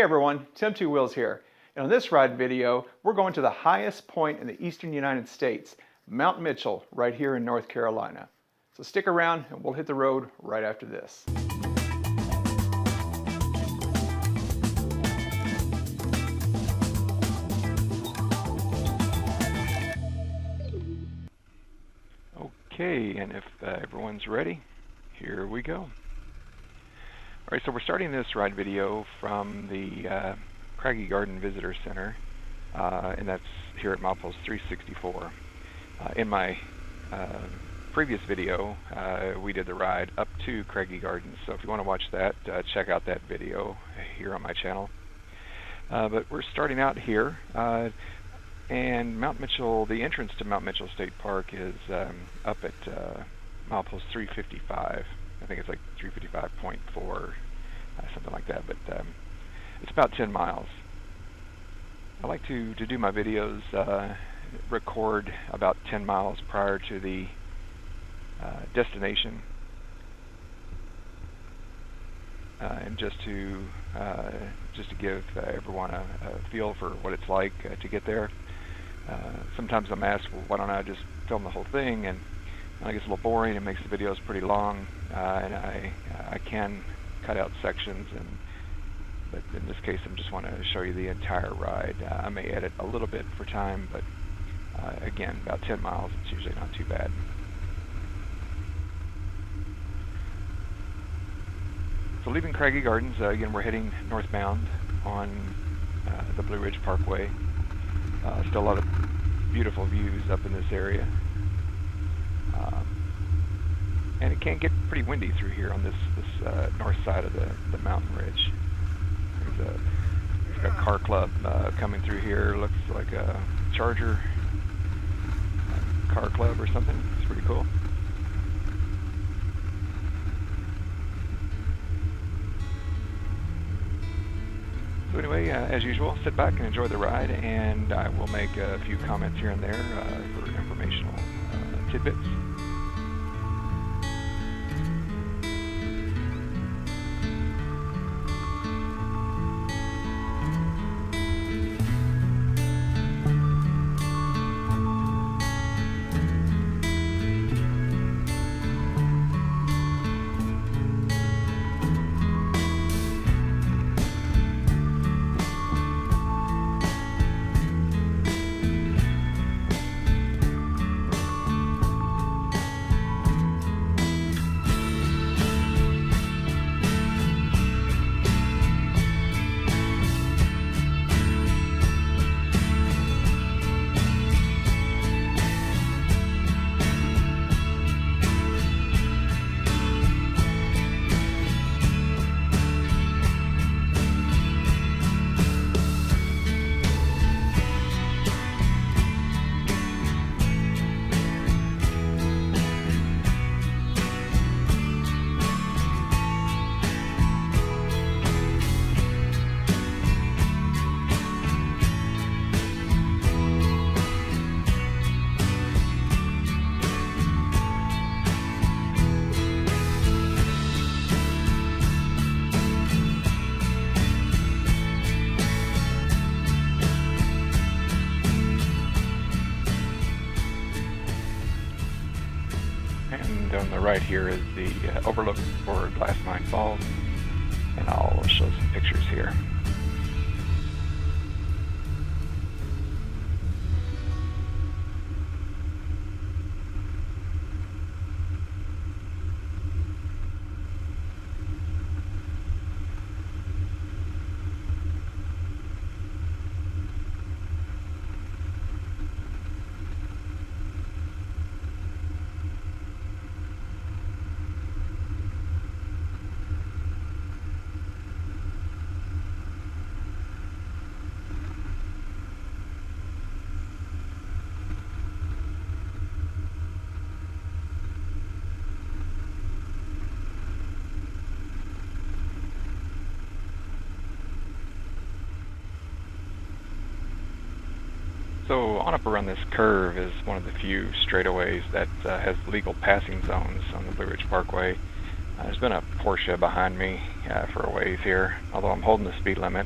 everyone, Tim Two Wheels here. And on this ride video, we're going to the highest point in the eastern United States, Mount Mitchell, right here in North Carolina. So stick around and we'll hit the road right after this. Okay, and if everyone's ready, here we go. Alright, so we're starting this ride video from the Craggy Gardens Visitor Center, and that's here at milepost 364. In my previous video, we did the ride up to Craggy Gardens, so if you want to watch that, check out that video here on my channel. But we're starting out here, and Mount Mitchell, the entrance to Mount Mitchell State Park is up at milepost 355. I think it's like 355.4, something like that, but it's about 10 miles. I like to do my videos, record about 10 miles prior to the destination, and just to give everyone a feel for what it's like to get there. Sometimes I'm asked, well, why don't I just film the whole thing? And it gets a little boring. It makes the videos pretty long, and I can cut out sections. But in this case, I just want to show you the entire ride. I may edit a little bit for time, but again, about 10 miles. It's usually not too bad. So leaving Craggy Gardens, again, we're heading northbound on the Blue Ridge Parkway. Still a lot of beautiful views up in this area. And it can get pretty windy through here on this north side of the mountain ridge. There's a car club coming through here. Looks like a Charger car club or something. It's pretty cool. So anyway, as usual, sit back and enjoy the ride, and I will make a few comments here and there for informational tidbits. And on the right here is the overlook for Glass Mine Falls, and I'll show some pictures here. So on up around this curve is one of the few straightaways that has legal passing zones on the Blue Ridge Parkway. There's been a Porsche behind me for a ways here, although I'm holding the speed limit.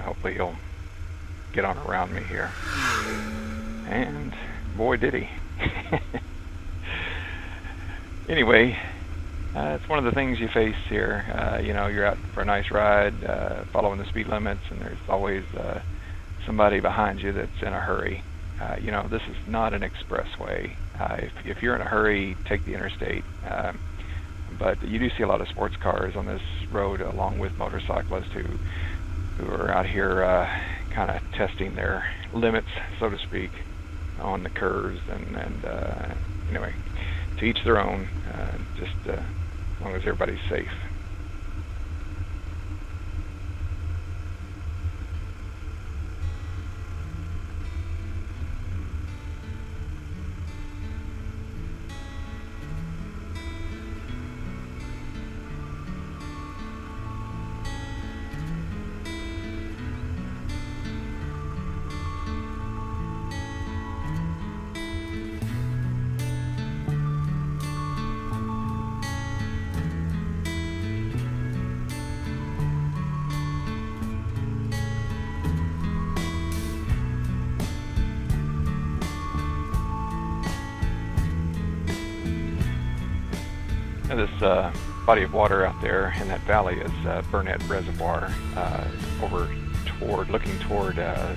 Hopefully he'll get on around me here. And boy, did he. Anyway, it's one of the things you face here. You know, you're out for a nice ride, following the speed limits, and there's always somebody behind you that's in a hurry. You know, this is not an expressway. If you're in a hurry, take the interstate. But you do see a lot of sports cars on this road, along with motorcyclists who are out here kind of testing their limits, so to speak, on the curves. And anyway, to each their own, just as long as everybody's safe. This body of water out there in that valley is Burnett Reservoir, looking toward the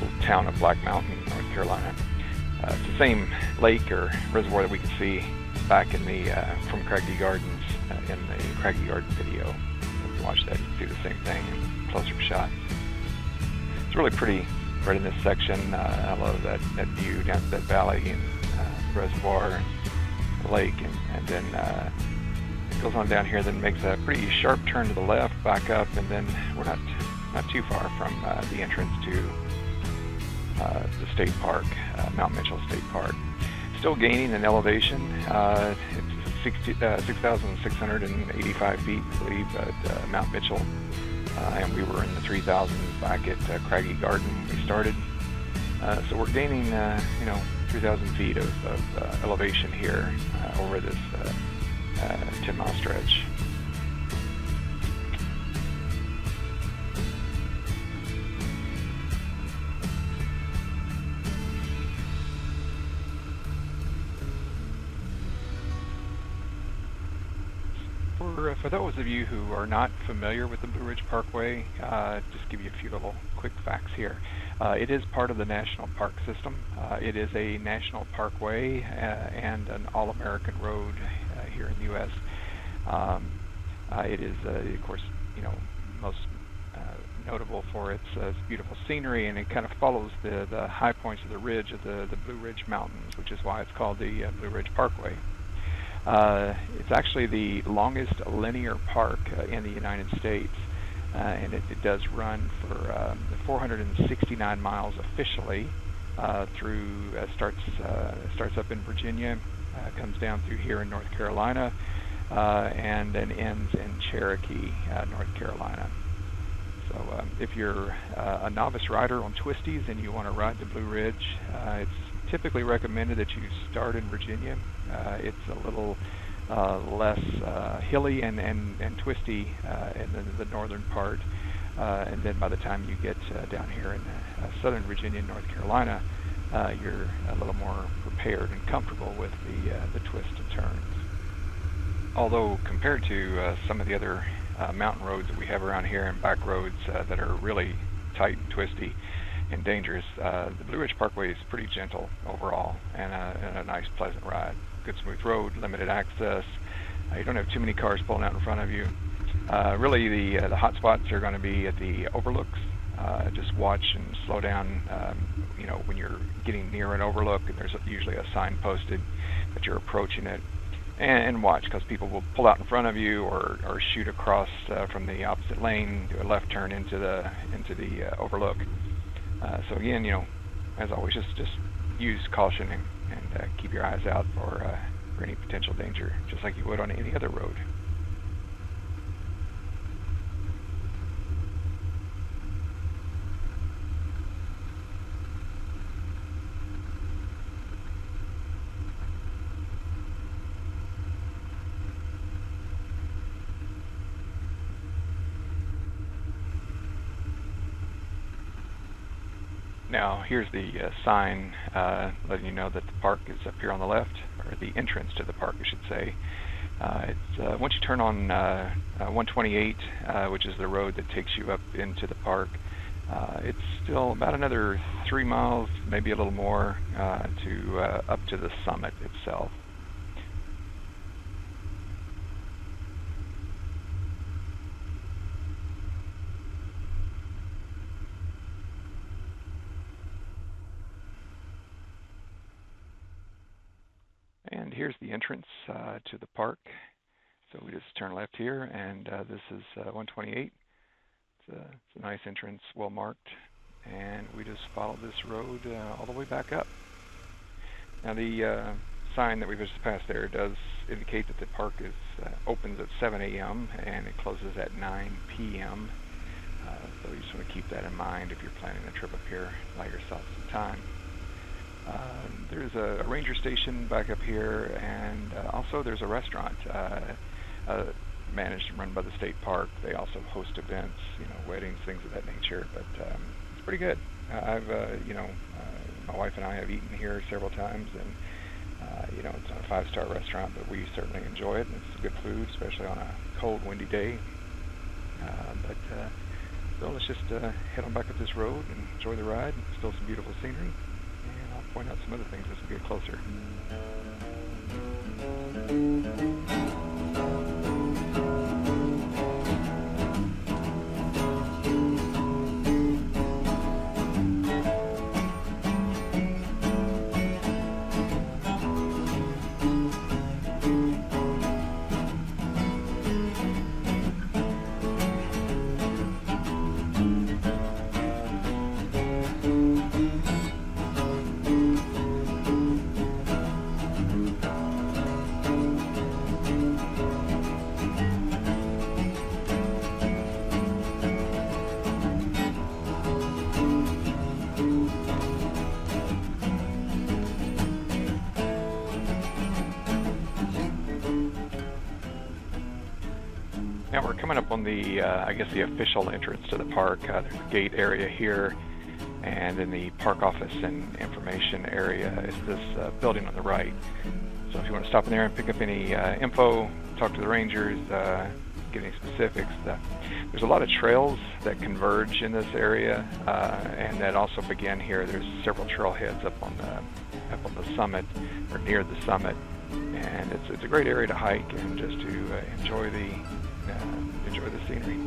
little town of Black Mountain, North Carolina. It's the same lake or reservoir that we could see back in the from Craggy Gardens in the Craggy Garden video. If you watch that, you can see the same thing in closer shot. It's really pretty right in this section. I love that view down to that valley and the reservoir and the lake, and then it goes on down here, then makes a pretty sharp turn to the left, back up, and then we're not too far from the entrance to the state park, Mount Mitchell State Park. Still gaining in elevation. It's 6,685 feet, I believe, at Mount Mitchell, and we were in the 3,000s back at Craggy Garden when we started. So we're gaining, 3,000 feet of elevation here over this 10-mile stretch. For those of you who are not familiar with the Blue Ridge Parkway, just give you a few little quick facts here. It is part of the National Park System. It is a national parkway and an all-American road here in the U.S. It is, of course, most notable for its beautiful scenery, and it kind of follows the high points of the ridge of the Blue Ridge Mountains, which is why it's called the Blue Ridge Parkway. It's actually the longest linear park in the United States, and it does run for 469 miles officially through starts up in Virginia, comes down through here in North Carolina, and then ends in Cherokee, North Carolina. So if you're a novice rider on twisties and you want to ride the Blue Ridge, it's typically recommended that you start in Virginia. It's a little less hilly and twisty in the northern part, and then by the time you get down here in southern Virginia and North Carolina, you're a little more prepared and comfortable with the twists and turns. Although compared to some of the other mountain roads that we have around here and back roads that are really tight and twisty and dangerous, the Blue Ridge Parkway is pretty gentle overall and a nice, pleasant ride. Good smooth road, limited access. You don't have too many cars pulling out in front of you. Really, the hot spots are going to be at the overlooks. Just watch and slow down. When you're getting near an overlook, and there's usually a sign posted that you're approaching it, and watch, because people will pull out in front of you or shoot across from the opposite lane, do a left turn into the overlook. So again, as always, just use caution and keep your eyes out for any potential danger, just like you would on any other road. Now here's the sign letting you know that the park is up here on the left, or the entrance to the park I should say. It's once you turn on 128, which is the road that takes you up into the park, it's still about another 3 miles, maybe a little more, to up to the summit itself. And here's the entrance to the park. So we just turn left here, and this is 128. It's a nice entrance, well marked, and we just follow this road all the way back up. Now the sign that we just passed there does indicate that the park is opens at 7 a.m. and it closes at 9 p.m. So you just want to keep that in mind if you're planning a trip up here. Allow yourself some time. There's a ranger station back up here, and also there's a restaurant managed and run by the state park. They also host events, weddings, things of that nature. But it's pretty good. My wife and I have eaten here several times, and it's not a 5-star restaurant, but we certainly enjoy it. And it's good food, especially on a cold, windy day. So let's just head on back up this road and enjoy the ride. Still some beautiful scenery. I'll point out some other things as we get closer. Now we're coming up on the, I guess the official entrance to the park. There's a gate area here, and in the park office and information area is this building on the right. So if you want to stop in there and pick up any info, talk to the rangers, get any specifics. There's a lot of trails that converge in this area, and that also begin here. There's several trailheads up on the summit, or near the summit, and it's a great area to hike and just to enjoy the scenery.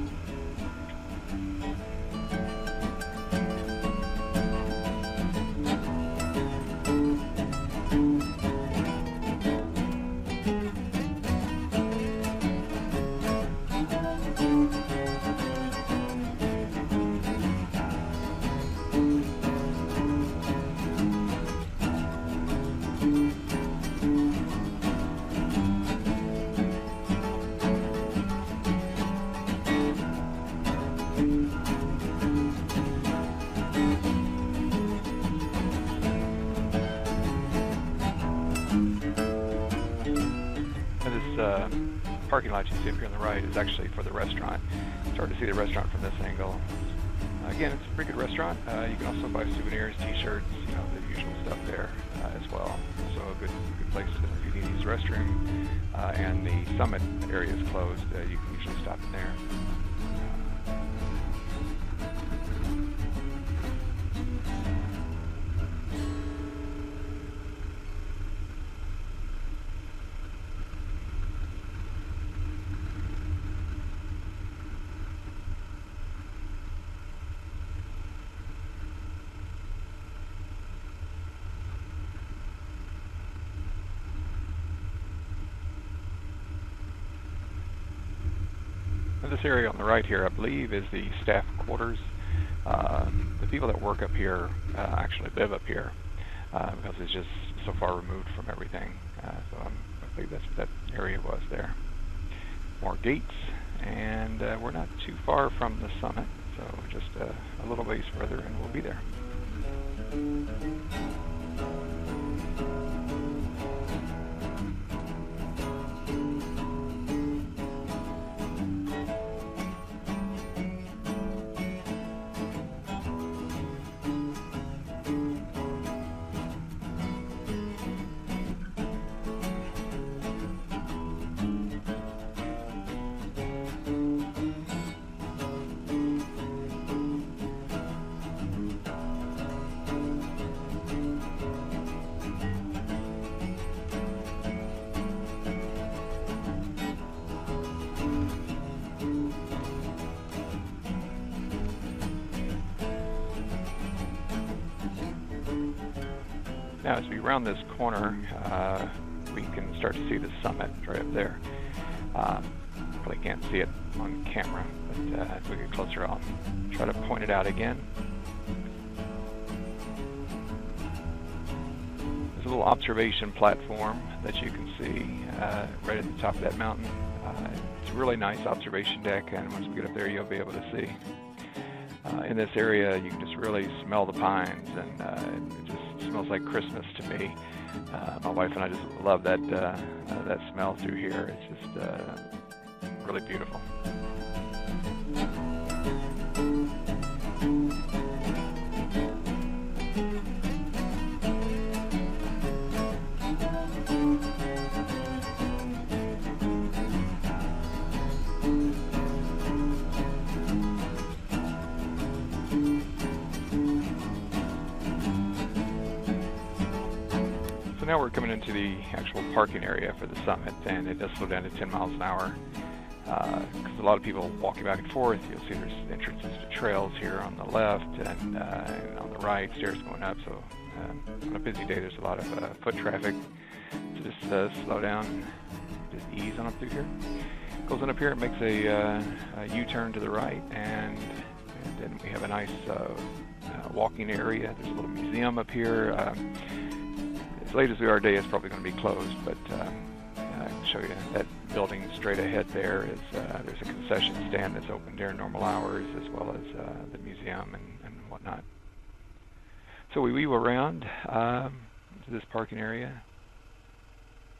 Parking lot you see up here on the right is actually for the restaurant. It's hard to see the restaurant from this angle. Again, it's a pretty good restaurant. You can also buy souvenirs, t-shirts, the usual stuff there as well. So a good place if you need to use the restroom. And the summit area is closed. You can usually stop in there. This area on the right here, I believe, is the staff quarters. The people that work up here actually live up here because it's just so far removed from everything. So I believe that's what that area was there. More gates, and we're not too far from the summit, so just a little ways further and we'll be there. Now as we round this corner, we can start to see the summit right up there. Probably can't see it on camera, but as we get closer I'll try to point it out again. There's a little observation platform that you can see right at the top of that mountain. It's a really nice observation deck, and once we get up there you'll be able to see. In this area you can just really smell the pines, and it just smells like Christmas to me. My wife and I just love that that smell through here. It's just really beautiful. So now we're coming into the actual parking area for the summit, and it does slow down to 10 miles an hour because a lot of people walking back and forth. You'll see there's entrances to trails here on the left and on the right, stairs going up. So on a busy day there's a lot of foot traffic. So just slow down, just ease on up through here. Goes on up here, it makes a U-turn to the right, and then we have a nice walking area. There's a little museum up here. As late as we are today, it's probably going to be closed, but I can show you that building straight ahead there is there's a concession stand that's open during normal hours, as well as the museum and whatnot. So we weave around to this parking area.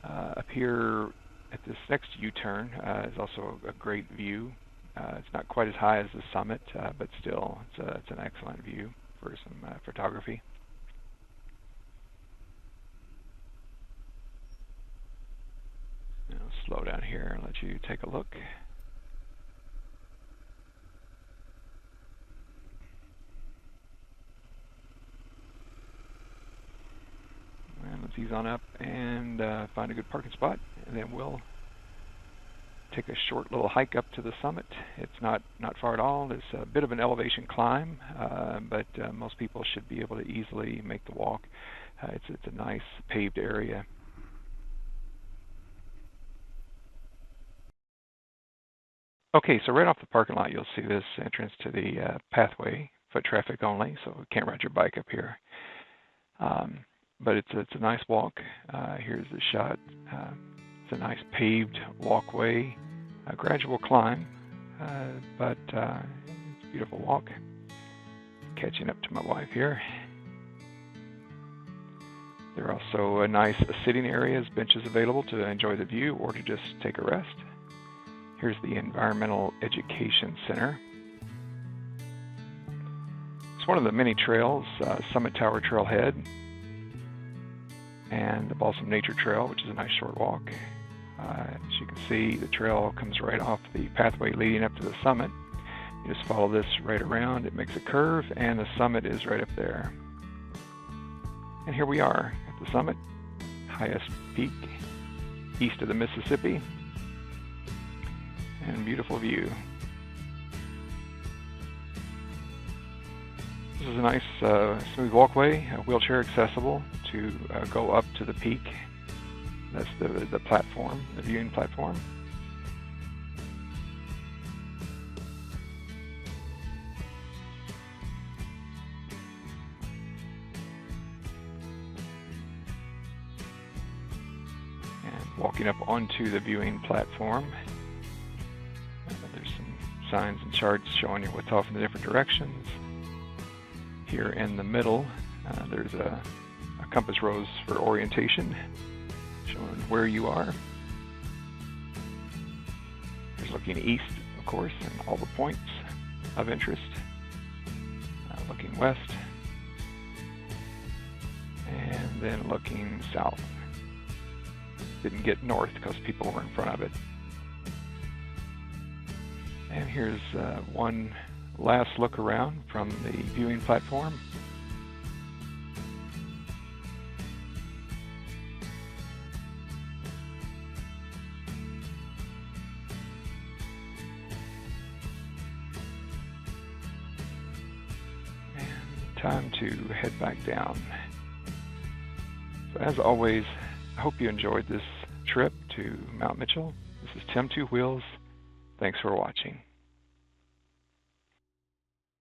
Up here at this next U-turn is also a great view. It's not quite as high as the summit, but still it's an excellent view for some photography. Slow down here and let you take a look. And let's ease on up and find a good parking spot, and then we'll take a short little hike up to the summit. It's not far at all. It's a bit of an elevation climb, but most people should be able to easily make the walk. It's a nice paved area. Okay, so right off the parking lot, you'll see this entrance to the pathway, foot traffic only, so you can't ride your bike up here. But it's a nice walk. Here's the shot. It's a nice paved walkway, a gradual climb, but it's a beautiful walk. Catching up to my wife here. There are also nice sitting areas, benches available to enjoy the view or to just take a rest. Here's the Environmental Education Center. It's one of the many trails, Summit Tower Trailhead and the Balsam Nature Trail, which is a nice short walk. As you can see, the trail comes right off the pathway leading up to the summit. You just follow this right around, it makes a curve, and the summit is right up there. And here we are at the summit, highest peak east of the Mississippi. And beautiful view. This is a nice smooth walkway, wheelchair accessible to go up to the peak. That's the platform, the viewing platform. And walking up onto the viewing platform. There's some signs and charts showing you what's off in the different directions. Here in the middle, there's a compass rose for orientation, showing where you are. There's looking east, of course, and all the points of interest. Looking west, and then looking south. Didn't get north because people were in front of it. And here's one last look around from the viewing platform. And time to head back down. So as always, I hope you enjoyed this trip to Mount Mitchell. This is Tim Two Wheels. Thanks for watching.